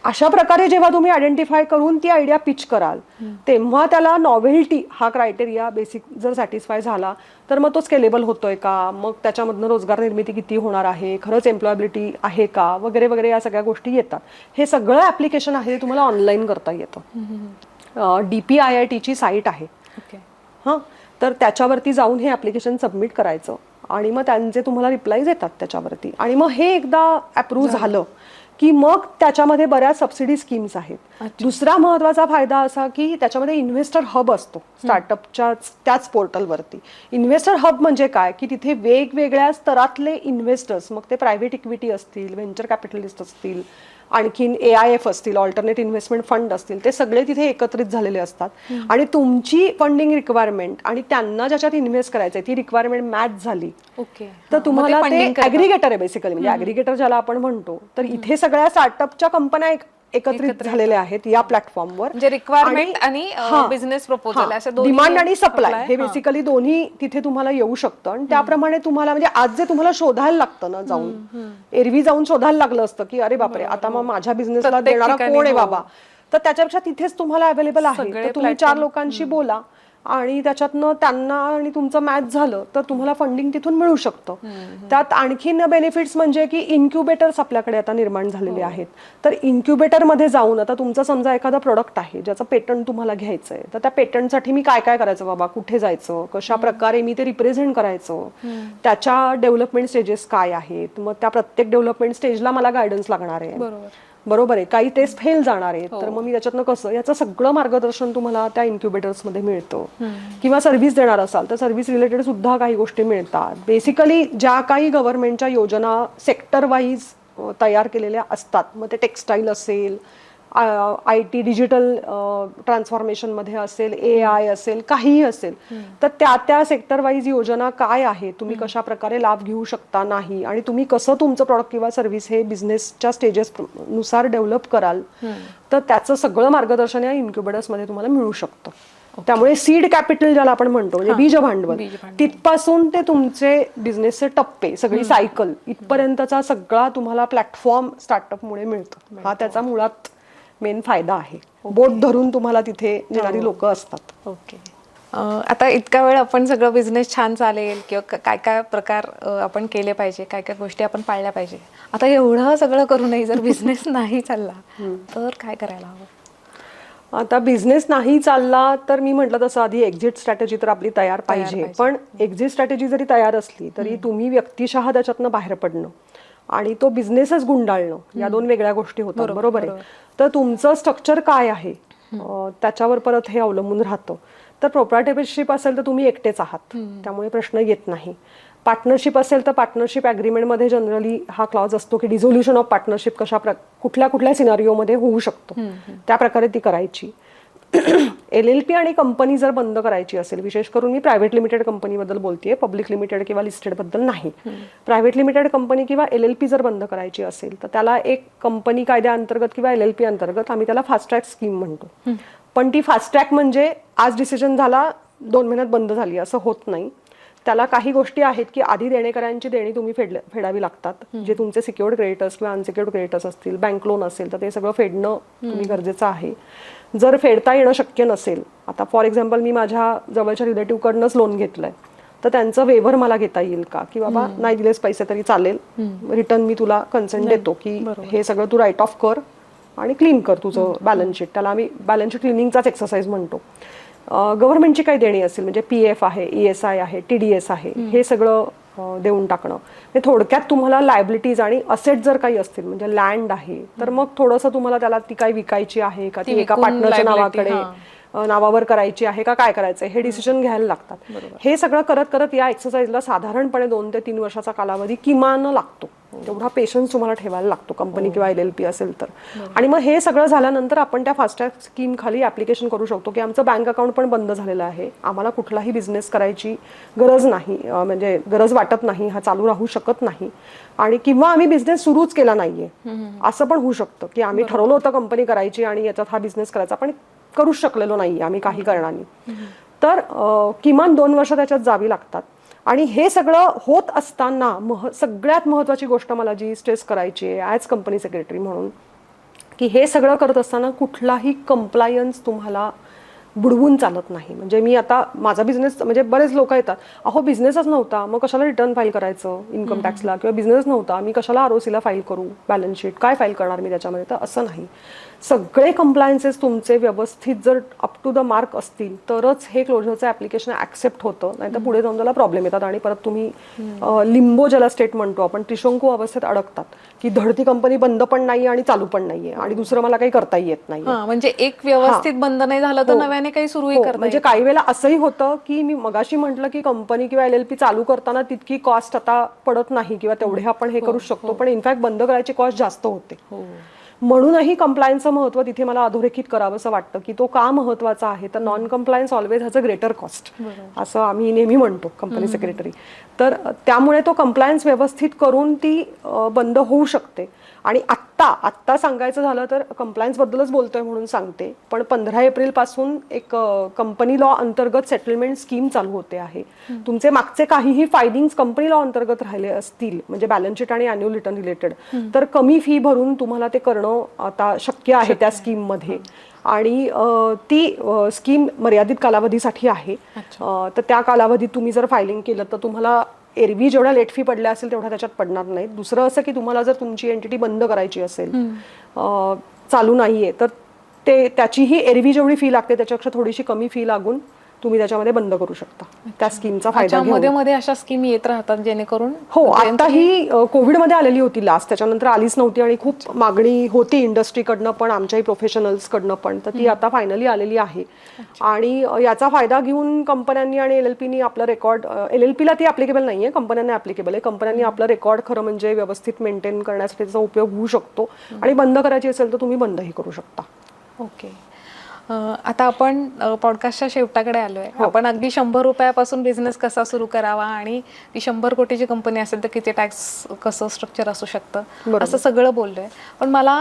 अशा प्रकारे जेव्हा तुम्ही आयडेंटिफाय करून ती आयडिया पिच कराल तेव्हा त्याला नॉव्हेल्टी हा क्रायटेरिया बेसिक जर सॅटिस्फाय झाला तर मग तो स्केलेबल होतोय का, मग त्याच्यामधनं रोजगार निर्मिती किती होणार आहे, खरंच एम्प्लॉयबिलिटी आहे का, वगैरे वगैरे या सगळ्या गोष्टी येतात. हे सगळं ऍप्लिकेशन आहे तुम्हाला ऑनलाईन करता येतं. DPIITची साईट आहे, हां, तर त्याच्यावरती जाऊन हे ऍप्लिकेशन सबमिट करायचं आणि मग त्यांचे तुम्हाला रिप्लायज येतात त्याच्यावरती. आणि मग हे एकदा अप्रूव्ह झालं की मग त्याच्यामध्ये बऱ्याच सबसिडी स्कीम्स आहेत. दुसरा महत्वाचा फायदा असा की त्याच्यामध्ये इन्व्हेस्टर हब असतो स्टार्टअपच्या त्याच पोर्टलवरती. इन्व्हेस्टर हब म्हणजे काय की तिथे वेगवेगळ्या स्तरातले इन्व्हेस्टर्स, मग ते प्रायव्हेट इक्विटी असतील, व्हेंचर कॅपिटलिस्ट असतील, आणखीन AIF असतील, ऑल्टरनेट इन्व्हेस्टमेंट फंड असतील, ते सगळे तिथे एकत्रित झालेले असतात. आणि तुमची फंडिंग रिक्वायरमेंट आणि त्यांना ज्याच्यात इन्व्हेस्ट करायचंय ती रिक्वायरमेंट मॅच झाली तर तुम्हाला ते ऍग्रिगेटर आहे बेसिकली, म्हणजे ऍग्रिगेटर ज्याला आपण म्हणतो. तर इथे सगळ्या स्टार्टअपच्या कंपन्या एकत्रित झालेले आहेत या प्लॅटफॉर्मवर. म्हणजे रिक्वायरमेंट आणि बिझनेस प्रपोजल असे दोन्ही डिमांड आणि सप्लाय हे बेसिकली दोन्ही तिथे तुम्हाला येऊ शकतं. आणि त्याप्रमाणे तुम्हाला म्हणजे आज जे तुम्हाला शोधायला लागतं ना जाऊन, एरवी जाऊन शोधायला लागलं असतं की अरे बापरे आता मग माझ्या बिझनेसला देणारा कोण आहे बाबा, तर त्याच्यापेक्षा तिथेच तुम्हाला अवेलेबल आहे. तर तुम्ही 4 लोकांशी बोला आणि त्याच्यातनं त्यांना आणि तुमचं मॅच झालं तर तुम्हाला फंडिंग तिथून मिळू शकतं. त्यात आणखीन बेनिफिट्स म्हणजे की इन्क्युबेटर्स आपल्याकडे आता निर्माण झालेले आहेत. तर इन्क्युबेटरमध्ये जाऊन आता तुमचं समजा एखादा प्रोडक्ट आहे ज्याचं पेटंट तुम्हाला घ्यायचंय, तर त्या पेटंटसाठी मी काय काय करायचं बाबा, कुठे जायचं, कशा प्रकारे मी ते रिप्रेझेंट करायचं, त्याच्या डेव्हलपमेंट स्टेजेस काय आहेत, मग त्या प्रत्येक डेव्हलपमेंट स्टेजला मला गायडन्स लागणार आहे, बरोबर आहे, काही टेस्ट फेल जाणार आहेत तर मग मी त्याच्यातनं कसं, याचं सगळं मार्गदर्शन तुम्हाला त्या इन्क्युबेटर्समध्ये मिळतं. किंवा सर्व्हिस देणार असाल तर सर्व्हिस रिलेटेड सुद्धा काही गोष्टी मिळतात. बेसिकली ज्या काही गव्हर्नमेंटच्या योजना सेक्टर वाईज तयार केलेल्या असतात, मग ते टेक्स्टाईल असेल, IT डिजिटल ट्रान्सफॉर्मेशनमध्ये असेल, AI असेल, काहीही असेल, तर त्या सेक्टर वाईज योजना काय आहे, तुम्ही कशा प्रकारे लाभ घेऊ शकता नाही, आणि तुम्ही कसं तुमचं प्रॉडक्ट किंवा सर्व्हिस हे बिझनेसच्या स्टेजेस नुसार डेव्हलप कराल, तर त्याचं सगळं मार्गदर्शन या इन्क्युबेटर्समध्ये तुम्हाला मिळू शकतं. त्यामुळे सीड कॅपिटल ज्याला आपण म्हणतो, म्हणजे बीज भांडवल, तिथपासून ते तुमचे बिझनेसचे टप्पे, सगळी सायकल इथपर्यंतचा सगळा तुम्हाला प्लॅटफॉर्म स्टार्टअपमुळे मिळतो. हा त्याचा मुळात मेन फायदा आहे. बोट धरून तुम्हाला तिथे येणारी लोक असतात. ओके. आता इतका वेळ आपण सगळं बिझनेस छान चालेल किंवा काय काय प्रकार आपण केले पाहिजे, काय काय गोष्टी आपण पाळल्या पाहिजे, आता एवढं सगळं करूनही जर बिझनेस नाही चालला तर काय करायला हवं? आता बिझनेस नाही चालला तर मी म्हटलं तसं आधी एक्झिट स्ट्रॅटेजी तर आपली तयार पाहिजे. पण एक्झिट स्ट्रॅटेजी जरी तयार असली तरी तुम्ही व्यक्तिशः त्याच्यातनं बाहेर पडणं आणि तो बिझनेसच गुंडाळणं या 2 वेगळ्या गोष्टी होतात. बरोबर आहे. तर तुमचं स्ट्रक्चर काय आहे त्याच्यावर परत हे अवलंबून राहतं. तर प्रोप्रायटरशिप असेल तर तुम्ही एकटेच आहात, त्यामुळे प्रश्न येत नाही. पार्टनरशिप असेल तर पार्टनरशिप ॲग्रीमेंटमध्ये जनरली हा क्लॉज असतो की डिझोल्युशन ऑफ पार्टनरशिप कुठल्या कुठल्या सिनारिओमध्ये होऊ शकतो, त्या प्रकारे ती करायची. LLP आणि कंपनी जर बंद करायची असेल, विशेष करून मी प्रायव्हेट लिमिटेड कंपनीबद्दल बोलतेय, पब्लिक लिमिटेड किंवा लिस्टेड बद्दल नाही. प्रायव्हेट लिमिटेड कंपनी किंवा LLP जर बंद करायची असेल तर त्याला एक कंपनी कायद्याअंतर्गत किंवा LLP अंतर्गत आम्ही त्याला फास्ट ट्रॅक स्कीम म्हणतो. पण ती फास्ट ट्रॅक म्हणजे आज डिसिजन झाला 2 महिन्यात बंद झाली असं होत नाही. त्याला काही गोष्टी आहेत की आधी देणेकऱ्यांची देणी तुम्ही फेडावी लागतात. जे तुमचे सिक्युअर्ड क्रेडिटर्स किंवा अनसिक्युअर्ड क्रेडिटर्स असतील, बँक लोन असेल तर ते सगळं फेडणं तुम्ही गरजेचं आहे. जर फेडता येणं शक्य नसेल, आता फॉर एक्झाम्पल मी माझ्या जवळच्या रिलेटिव्हकडनंच लोन घेतलंय, तर त्यांचं वेव्हर मला घेता येईल का, की बाबा नाही दिलेस पैसे तरी चालेल, रिटर्न मी तुला कन्सेंट देतो की हे सगळं तू राईट ऑफ कर आणि क्लीन कर तुझं बॅलन्स शीट. त्याला आम्ही बॅलन्स शीट क्लिनिंगचाच एक्सरसाइज म्हणतो. गव्हर्नमेंटची काही देणी असतील, म्हणजे PF आहे, ESI आहे, TDS आहे, हे सगळं देऊन टाकणं. थोडक्यात तुम्हाला लायबिलिटीज आणि असेट जर काही असतील, म्हणजे लँड आहे तर मग थोडंसं तुम्हाला त्याला ती काही विकायची आहे का, ती एका पार्टनरच्या नावावर करायची आहे का, काय करायचंय हे डिसिजन घ्यायला लागतात. हे सगळं करत करत या एक्सरसाइजला साधारणपणे 2 ते 3 वर्षाचा कालावधी किमान लागतो. तेवढा पेशन्स तुम्हाला ठेवायला लागतो कंपनी किंवा LLP असेल तर. आणि मग हे सगळं झाल्यानंतर आपण त्या फास्ट ट्रॅक स्कीम खाली ऍप्लिकेशन करू शकतो की आमचं बँक अकाउंट पण बंद झालेलं आहे, आम्हाला कुठलाही बिझनेस करायची गरज नाही, म्हणजे गरज वाटत नाही, हा चालू राहू शकत नाही, आणि किंवा आम्ही बिझनेस सुरूच केला नाहीये असं पण होऊ शकतं की आम्ही ठरवलं होतं कंपनी करायची आणि याच्यात हा बिझनेस करायचा पण करूच शकलेलो नाही आम्ही काही कारणांनी. तर किमान 2 वर्ष त्याच्यात जावी लागतात. आणि हे सगळं होत असताना सगळ्यात महत्त्वाची गोष्ट मला जी स्ट्रेस करायची आहे ॲज कंपनी सेक्रेटरी म्हणून, की हे सगळं करत असताना कुठलाही कंप्लायन्स तुम्हाला बुडवून चालत नाही. म्हणजे मी आता माझा बिझनेस, म्हणजे बरेच लोक येतात, अहो बिझनेसच नव्हता मग कशाला रिटर्न फाईल करायचं इन्कम टॅक्सला, किंवा बिझनेस नव्हता मी कशाला ROCला फाईल करू, बॅलन्स शीट काय फाईल करणार मी त्याच्यामध्ये. तर असं नाही, सगळे कंप्लायन्सेस तुमचे व्यवस्थित जर अप टू द मार्क असतील तरच हे क्लोजरचं ऍप्लिकेशन ऍक्सेप्ट होतं, नाही तर पुढे जाऊन त्याला प्रॉब्लेम येतात आणि परत तुम्ही लिंबो ज्याला स्टेट म्हणतो आपण, त्रिशंकू अवस्थेत अडकतात की धडती कंपनी बंद पण नाही आणि चालू पण नाहीये आणि दुसरं मला काही करता येत नाही. म्हणजे एक व्यवस्थित बंद नाही झालं तर नव्याने काही सुरूही करता. म्हणजे काही वेळेला असंही होतं की मी मगाशी म्हटलं की कंपनी किंवा LLP चालू करताना तितकी कॉस्ट आता पडत नाही किंवा तेवढे आपण हे करू शकतो, पण इनफॅक्ट बंद करायची कॉस्ट जास्त होते. म्हणूनही कंप्लायन्सचं महत्त्व तिथे मला अधोरेखित करावं असं वाटतं की तो का महत्त्वाचा आहे. तर non compliance always has a greater cost असं आम्ही नेहमी म्हणतो कंपनी सेक्रेटरी. तर त्यामुळे तो कंप्लायन्स व्यवस्थित करून ती बंद होऊ शकते. आणि आत्ता आत्ता सांगायचं झालं तर कंप्लायन्स बद्दलच बोलतोय म्हणून सांगते, पण 15 एप्रिल पासून एक कंपनी लॉ अंतर्गत सेटलमेंट स्कीम चालू होते आहे. तुमचे मागचे काहीही फायलिंग्स कंपनी लॉ अंतर्गत राहिले असतील, म्हणजे बॅलन्स शीट आणि अॅन्युअल रिटर्न रिलेटेड, तर कमी फी भरून तुम्हाला ते करणं आता शक्य आहे त्या स्कीम मध्ये. आणि ती स्कीम मर्यादित कालावधीसाठी आहे. तर त्या कालावधीत तुम्ही जर फायलिंग केलं तर तुम्हाला एरवी जेवढ्या लेट फी पडल्या असेल तेवढ्या त्याच्यात पडणार नाही. दुसरं असं की तुम्हाला जर तुमची एंटिटी बंद करायची असेल, चालू नाहीये, तर त्याचीही एरवी जेवढी फी लागते त्याच्यापेक्षा थोडीशी कमी फी लागून तुम्ही त्याच्यामध्ये बंद करू शकता. त्या स्कीमचा फायदा घेऊन. मध्ये मध्ये अशा स्कीम येत राहतात जेणेकरून. हो, आता ही कोविडमध्ये आलेली होती लास्ट, त्याच्यानंतर आलीच नव्हती आणि खूप मागणी होती इंडस्ट्रीकडनं पण, आमच्याही प्रोफेशनल्सकडनं पण, तर ती आता फायनली आलेली आहे. आणि याचा फायदा घेऊन कंपन्यांनी आणि LLPनी आपलं रेकॉर्ड, LLPला ती ऍप्लिकेबल नाहीये, कंपन्यांना ऍप्लिकेबल आहे. कंपन्यांनी आपलं रेकॉर्ड खरं म्हणजे व्यवस्थित मेंटेन करण्यासाठी त्याचा उपयोग होऊ शकतो. आणि बंद करायची असेल तर तुम्ही बंदही करू शकता. ओके. आता आपण पॉडकास्टच्या शेवटाकडे आलोय. आपण अगदी 100 रुपयापासून बिझनेस कसा सुरू करावा आणि ती 100 कोटीची कंपनी असेल तर किती टॅक्स कसं स्ट्रक्चर असू शकतं असं सगळं बोललोय. पण मला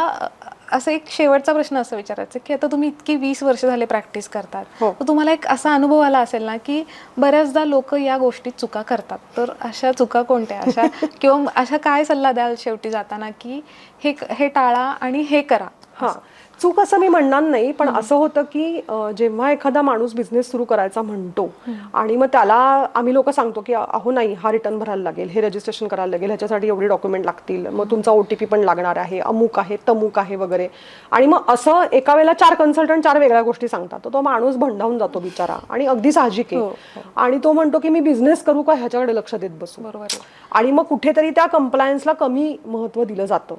असं एक शेवटचा प्रश्न असं विचारायचं की आता तुम्ही इतकी 20 वर्ष झाले प्रॅक्टिस करतात, तर तुम्हाला एक असा अनुभव आला असेल ना की बऱ्याचदा लोक या गोष्टीत चुका करतात, तर अशा चुका कोणत्या, अशा किंवा अशा काय सल्ला द्याल शेवटी जाताना की हे टाळा आणि हे करा? चूक असं मी म्हणणार नाही, पण असं होतं की जेव्हा एखादा माणूस बिझनेस सुरू करायचा म्हणतो आणि मग त्याला आम्ही लोक सांगतो की अहो नाही, हा रिटर्न भरायला लागेल, हे रजिस्ट्रेशन करायला लागेल, ह्याच्यासाठी एवढे डॉक्युमेंट लागतील, मग तुमचा OTP पण लागणार आहे, अमुक आहे तमुक आहे वगैरे. आणि मग असं एका वेळेला 4 कन्सल्टंट 4 वेगळ्या गोष्टी सांगतात, तर तो माणूस भंडावून जातो बिचारा. आणि अगदी साहजिक आहे. आणि तो म्हणतो की मी बिझनेस करू का ह्याच्याकडे लक्ष देत बसू. आणि मग कुठेतरी त्या कंप्लायन्सला कमी महत्त्व दिलं जातं.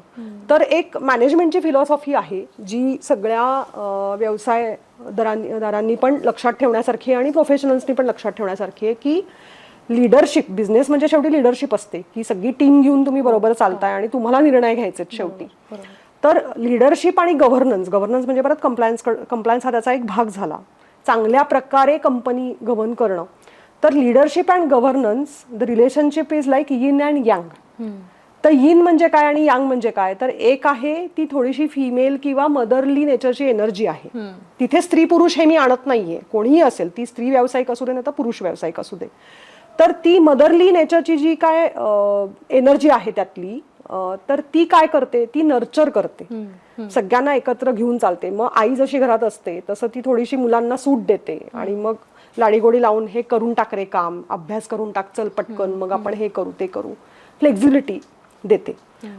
तर एक मॅनेजमेंटची फिलॉसॉफी आहे जी सगळ्या व्यवसायदारांनी पण लक्षात ठेवण्यासारखी आणि प्रोफेशनल्सनी पण लक्षात ठेवण्यासारखी आहे की लीडरशिप, बिझनेस म्हणजे शेवटी लीडरशिप असते की सगळी टीम घेऊन तुम्ही बरोबर चालताय आणि तुम्हाला निर्णय घ्यायचे शेवटी. तर लीडरशिप आणि गव्हर्नन्स म्हणजे परत कंप्लायन्स हा त्याचा एक भाग झाला. चांगल्या प्रकारे कंपनी गव्हर्न करणं. तर leadership and governance, the relationship is like yin and Yang. तर यिन म्हणजे काय आणि यांग म्हणजे काय, तर एक आहे ती थोडीशी फिमेल किंवा मदरली नेचरची एनर्जी आहे. तिथे स्त्री पुरुष हे मी आणत नाहीये, कोणीही असेल, ती स्त्री व्यावसायिक असू दे नाही तर पुरुष व्यावसायिक असू दे. तर ती मदरली नेचरची जी काय एनर्जी आहे त्यातली, तर ती काय करते, ती नर्चर करते, सगळ्यांना एकत्र घेऊन चालते. मग आई जशी घरात असते तसं ती थोडीशी मुलांना सूट देते आणि मग लाडीगोडी लावून हे करून टाक रे काम, अभ्यास करून टाक, चल पटकन, मग आपण हे करू ते करू, फ्लेक्झिबिलिटी देते.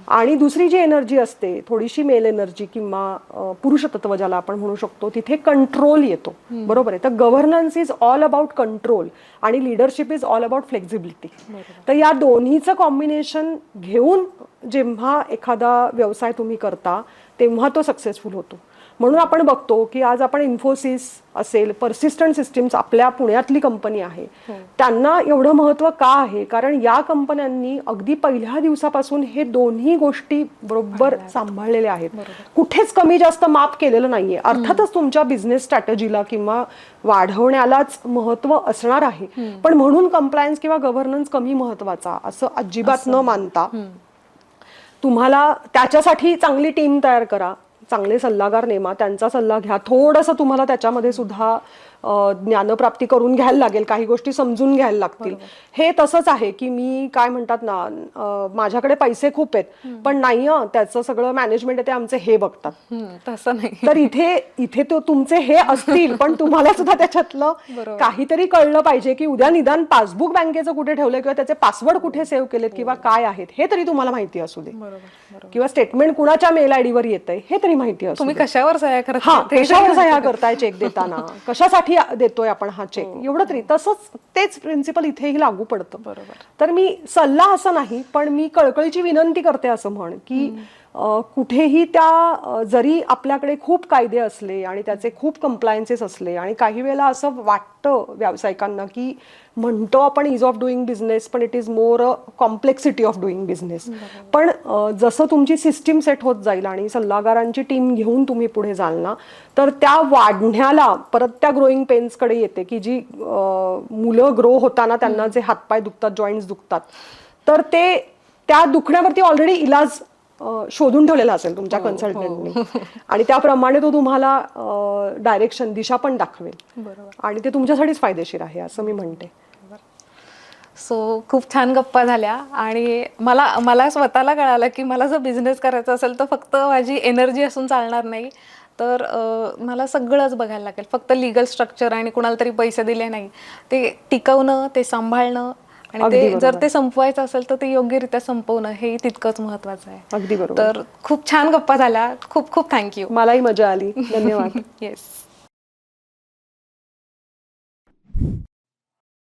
आणि दुसरी जी एनर्जी असते थोडीशी मेल एनर्जी किंवा पुरुष तत्व ज्याला आपण म्हणू शकतो, तिथे कंट्रोल येतो. बरोबर आहे. तर governance is all about control आणि leadership is all about flexibility. तर या दोन्हीचं कॉम्बिनेशन घेऊन जेव्हा एखादा व्यवसाय तुम्ही करता तेव्हा तो सक्सेसफुल होतो. म्हणून आपण बघतो की आज आपण इन्फोसिस असेल, पर्सिस्टंट सिस्टीम्स आपल्या पुण्यातली कंपनी आहे, त्यांना एवढं महत्त्व का आहे, कारण या कंपन्यांनी अगदी पहिल्या दिवसापासून हे दोन्ही गोष्टी बरोबर सांभाळलेल्या आहेत. कुठेच कमी जास्त माप केलेलं नाहीये. अर्थातच तुमच्या बिझनेस स्ट्रॅटेजीला किंवा वाढवण्यालाच महत्त्व असणार आहे, पण म्हणून कंप्लायन्स किंवा गव्हर्नन्स कमी महत्त्वाचा असं अजिबात न मानता तुम्हाला त्याच्यासाठी चांगली टीम तयार करा, चांगले सल्लागार नेमा, त्यांचा सल्ला घ्या. थोडंसं तुम्हाला त्याच्यामध्ये सुद्धा ज्ञानप्राप्ती करून घ्यायला लागेल, काही गोष्टी समजून घ्यायला लागतील. हे तसंच आहे की मी काय म्हणतात ना, माझ्याकडे पैसे खूप आहेत पण नाही, त्याचं सगळं मॅनेजमेंट आहे ते आमचे हे बघतात, तसं नाही. तर इथे तो तुमचे हे असतील पण तुम्हाला सुद्धा त्याच्यातलं काहीतरी कळलं पाहिजे की उद्या निदान पासबुक बँकेचं कुठे ठेवलंय किंवा त्याचे पासवर्ड कुठे सेव्ह केलेत किंवा काय आहेत हे तरी तुम्हाला माहिती असू दे, किंवा स्टेटमेंट कुणाच्या मेल आयडी वर येतंय हे तरी माहिती असू दे. तुम्ही कशावर सह्या करता, कशावर सह्या करताय चेक देताना, कशासाठी देतोय आपण हा चेक, एवढं तरी. तसंच तेच प्रिन्सिपल इथेही लागू पडतं. बरोबर. तर मी सल्ला असं नाही, पण मी कळकळीची विनंती करते असं म्हण की कुठेही त्या जरी आपल्याकडे खूप कायदे असले आणि त्याचे खूप कंप्लायन्सेस असले आणि काही वेळेला असं वाटतं व्यावसायिकांना की म्हणतो आपण इज ऑफ डुईंग बिझनेस, पण it is more a complexity of doing business. पण जसं तुमची सिस्टीम सेट होत जाईल आणि सल्लागारांची टीम घेऊन तुम्ही पुढे जाल ना, तर त्या वाढण्याला परत त्या ग्रोईंग पेन्सकडे येते की जी मुलं ग्रो होताना त्यांना जे हातपाय दुखतात, जॉईंट्स दुखतात, तर ते त्या दुखण्यावरती ऑलरेडी इलाज शोधून ठेवलेला असेल तुमच्या कन्सल्टंटनी आणि त्याप्रमाणे तो तुम्हाला डायरेक्शन दिशा पण दाखवेल बरोबर. आणि ते तुमच्यासाठीच फायदेशीर आहे असं मी म्हणते. सो खूप छान गप्पा झाल्या आणि मला स्वतःला कळालं की मला जर बिझनेस करायचा असेल तर फक्त माझी एनर्जी असून चालणार नाही, तर मला सगळंच बघायला लागेल. फक्त लिगल स्ट्रक्चर आणि कुणाला तरी पैसे दिले नाही, ते टिकवणं, ते सांभाळणं आणि अगदी ते बरोबर. जर ते संपवायचं असेल तर ते योग्यरित्या संपवणं हे तितकंच महत्त्वाचं आहे. अगदी बरोबर. तर खूप छान गप्पा झाल्या. खूप खूप थँक्यू. मलाही मजा आली. धन्यवाद. येस.